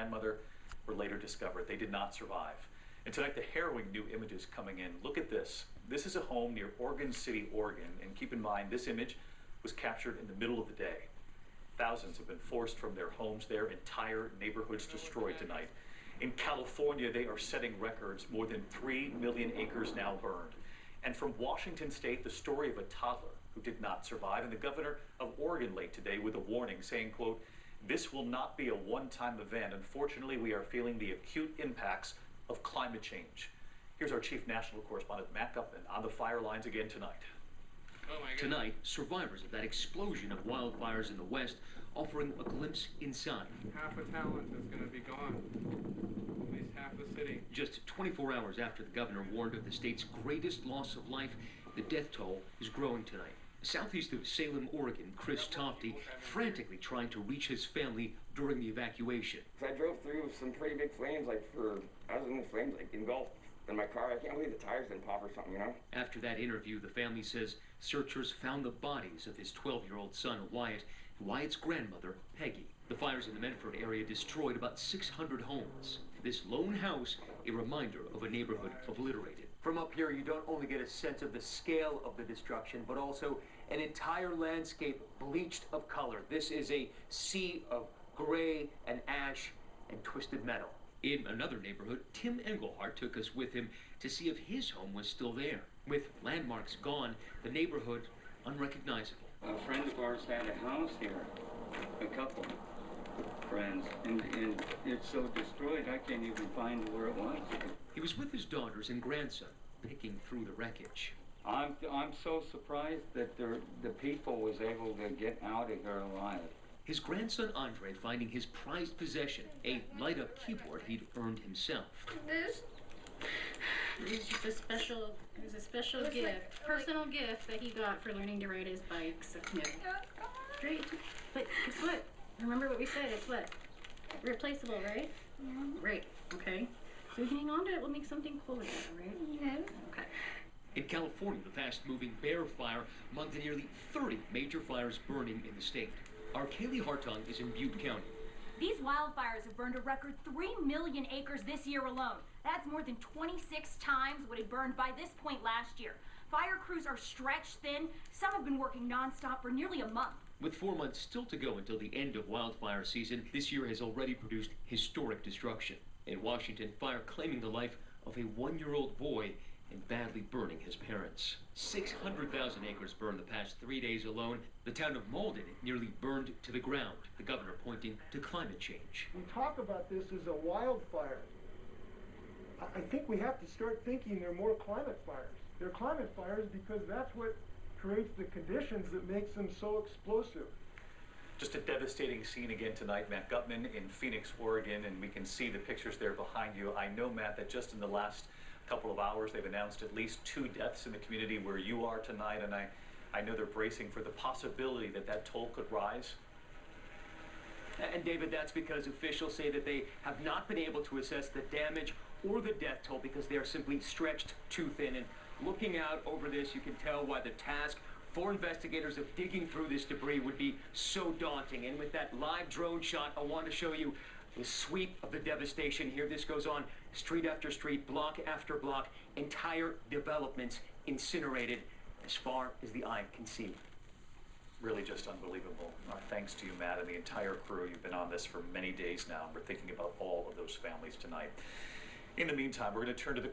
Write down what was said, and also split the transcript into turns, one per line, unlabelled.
grandmother were later discovered. They did not survive. And tonight, the harrowing new images coming in. Look at this. This is a home near Oregon City, Oregon. And keep in mind, this image was captured in the middle of the day. Thousands have been forced from their homes there. Entire neighborhoods destroyed tonight. In California, they are setting records. More than 3 million acres now burned. And from Washington State, the story of a toddler who did not survive. And the governor of Oregon late today with a warning saying, quote, "This will not be a one-time event. Unfortunately, we are feeling the acute impacts of climate change." Here's our chief national correspondent, Matt Gupman, on the fire lines again tonight.
Tonight, survivors of that explosion of wildfires in the West offering a glimpse inside.
Half a talent is going to be gone. At least half the city.
Just 24 hours after the governor warned of the state's greatest loss of life, the death toll is growing tonight. Southeast of Salem, Oregon, Chris Tofty frantically trying to reach his family during the evacuation.
I drove through some pretty big flames, I was in the flames, engulfed in my car. I can't believe the tires didn't pop or something, you know?
After that interview, the family says searchers found the bodies of his 12-year-old son, Wyatt, and Wyatt's grandmother, Peggy. The fires in the Medford area destroyed about 600 homes. This lone house, a reminder of a neighborhood obliterated.
From up here, you don't only get a sense of the scale of the destruction, but also an entire landscape bleached of color. This is a sea of gray and ash and twisted metal.
In another neighborhood, Tim Engelhardt took us with him to see if his home was still there. With landmarks gone, the neighborhood unrecognizable.
A friend of ours had a house here, a couple friends, and it's so destroyed I can't even find where it was.
He was with his daughters and grandson, picking through the wreckage.
I'm so surprised that the people was able to get out of here alive.
His grandson Andre finding his prized possession, a light-up keyboard he'd earned himself.
This is just a special gift, personal gift that he got for learning to ride his bike. So, no. Great. But guess what? Remember what we said, it's what? Replaceable, right?
Yeah.
Right, okay. So we can hang on to it, we'll make something cool with it, right?
Yeah.
Okay.
In California, the fast-moving Bear Fire among the nearly 30 major fires burning in the state. Our Kaylee Hartung is in Butte County.
These wildfires have burned a record 3 million acres this year alone. That's more than 26 times what had burned by this point last year. Fire crews are stretched thin. Some have been working nonstop for nearly a month.
With 4 months still to go until the end of wildfire season, this year has already produced historic destruction. In Washington, fire claiming the life of a 1-year-old boy and badly burning his parents. 600,000 acres burned the past 3 days alone. The town of Malden nearly burned to the ground. The governor pointing to climate change.
We talk about this as a wildfire. I think we have to start thinking they're more climate fires. They're climate fires because that's what creates the conditions that makes them so explosive.
Just a devastating scene again tonight, Matt Gupman in Phoenix, Oregon, and we can see the pictures there behind you. I know, Matt, that just in the last couple of hours they've announced at least 2 deaths in the community where you are tonight, and I know they're bracing for the possibility that that toll could rise.
And David, that's because officials say that they have not been able to assess the damage or the death toll because they are simply stretched too thin. And looking out over this, you can tell why the task for investigators of digging through this debris would be so daunting. And with that live drone shot, I want to show you the sweep of the devastation here. This goes on street after street, block after block, entire developments incinerated as far as the eye can see.
Really just unbelievable. Our thanks to you, Matt, and the entire crew. You've been on this for many days now. We're thinking about all of those families tonight. In the meantime, we're going to turn to the